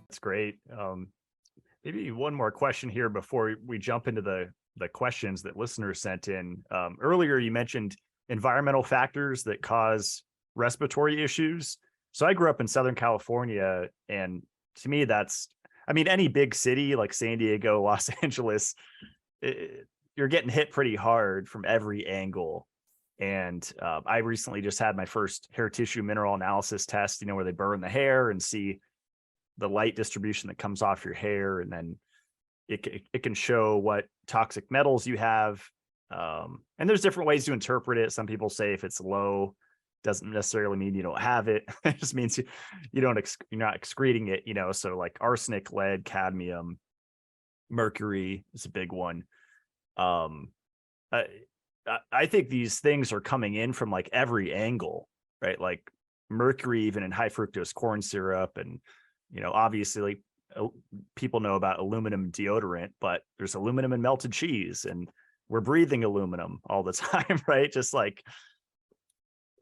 That's great. Maybe one more question here before we jump into the questions that listeners sent in. Earlier, you mentioned environmental factors that cause respiratory issues. So I grew up in Southern California, and to me, I mean, any big city like San Diego, Los Angeles, you're getting hit pretty hard from every angle. And I recently just had my first hair tissue mineral analysis test, where they burn the hair and see the light distribution that comes off your hair, and then it can show what toxic metals you have. And there's different ways to interpret it. Some people say if it's low, doesn't necessarily mean you don't have it. It just means you're not excreting it. So like arsenic, lead, cadmium, mercury is a big one. I think these things are coming in from like every angle, right? Like mercury, even in high fructose corn syrup, and obviously people know about aluminum deodorant, but there's aluminum in melted cheese, and we're breathing aluminum all the time, right? Just like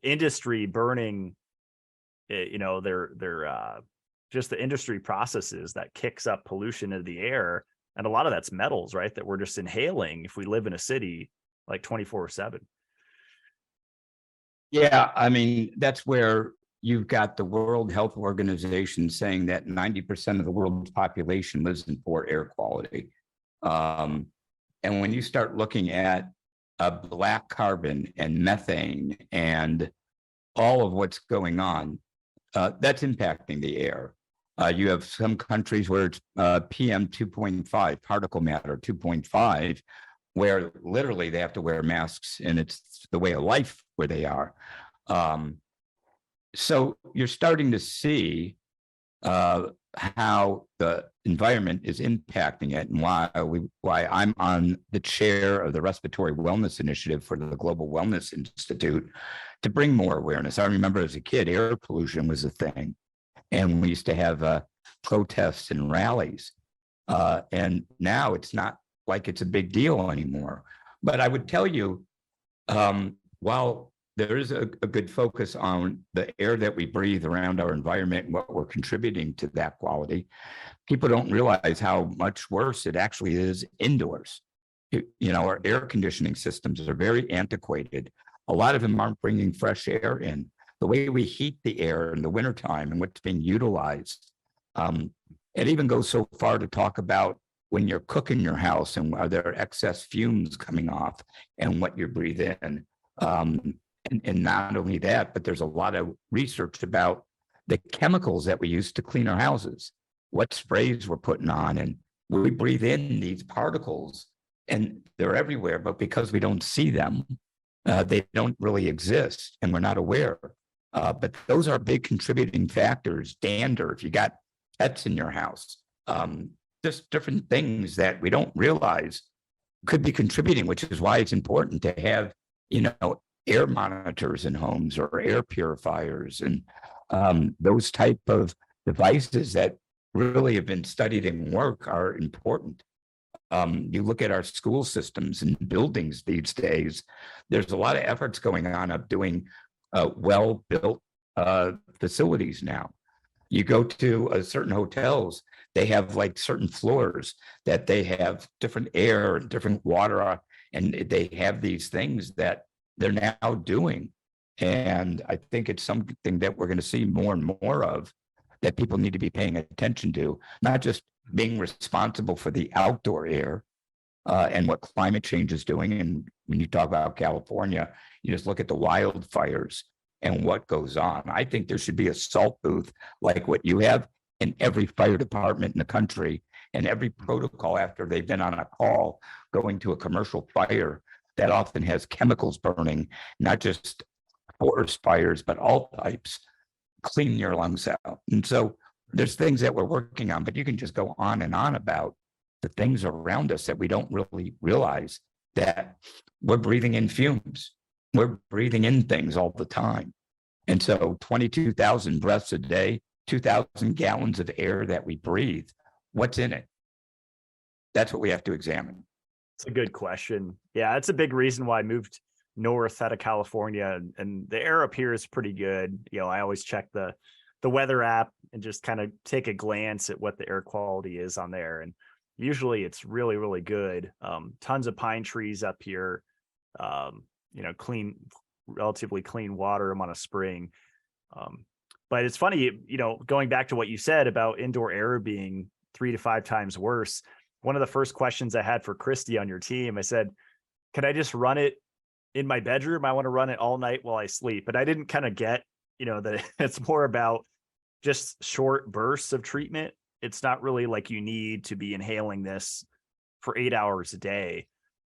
industry burning, they're just the industry processes that kicks up pollution into the air. And a lot of that's metals, right? That we're just inhaling if we live in a city like 24/7. Yeah, I mean, that's where you've got the World Health Organization saying that 90% of the world's population lives in poor air quality. And when you start looking at black carbon and methane and all of what's going on, that's impacting the air. You have some countries where it's PM 2.5, particle matter 2.5, where literally they have to wear masks, and it's the way of life where they are. So you're starting to see how the environment is impacting it, and why I'm on the chair of the Respiratory Wellness Initiative for the Global Wellness Institute to bring more awareness. I remember as a kid, air pollution was a thing, and we used to have protests and rallies. And now it's not like it's a big deal anymore. But I would tell you, while there is a good focus on the air that we breathe around our environment and what we're contributing to that quality, people don't realize how much worse it actually is indoors. Our air conditioning systems are very antiquated. A lot of them aren't bringing fresh air in. The way we heat the air in the wintertime and what's being utilized, it even goes so far to talk about when you're cooking your house and are there excess fumes coming off and what you breathe in. And not only that, but there's a lot of research about the chemicals that we use to clean our houses, what sprays we're putting on, and we breathe in these particles, and they're everywhere, but because we don't see them, they don't really exist, and we're not aware. But those are big contributing factors. Dander, if you got pets in your house, just different things that we don't realize could be contributing, which is why it's important to have, air monitors in homes or air purifiers and those type of devices that really have been studied and work are important. You look at our school systems and buildings these days, there's a lot of efforts going on of doing well-built facilities now. You go to certain hotels, they have like certain floors that they have different air and different water, and they have these things that they're now doing. And I think it's something that we're going to see more and more of, that people need to be paying attention to, not just being responsible for the outdoor air and what climate change is doing. And when you talk about California, you just look at the wildfires and what goes on. I think there should be a salt booth like what you have in every fire department in the country, and every protocol after they've been on a call going to a commercial fire that often has chemicals burning, not just forest fires, but all types, clean your lungs out. And so there's things that we're working on, but you can just go on and on about the things around us that we don't really realize, that we're breathing in fumes. We're breathing in things all the time. And so 22,000 breaths a day, 2,000 gallons of air that we breathe, what's in it? That's what we have to examine. It's a good question. Yeah, it's a big reason why I moved north out of California, and the air up here is pretty good. I always check the weather app and just kind of take a glance at what the air quality is on there. And usually it's really, really good. Tons of pine trees up here, clean, relatively clean water. I'm on a spring. But it's funny, going back to what you said about indoor air being 3 to 5 times worse. One of the first questions I had for Christy on your team, I said, can I just run it in my bedroom? I want to run it all night while I sleep. But I didn't kind of get, that it's more about just short bursts of treatment. It's not really like you need to be inhaling this for 8 hours a day.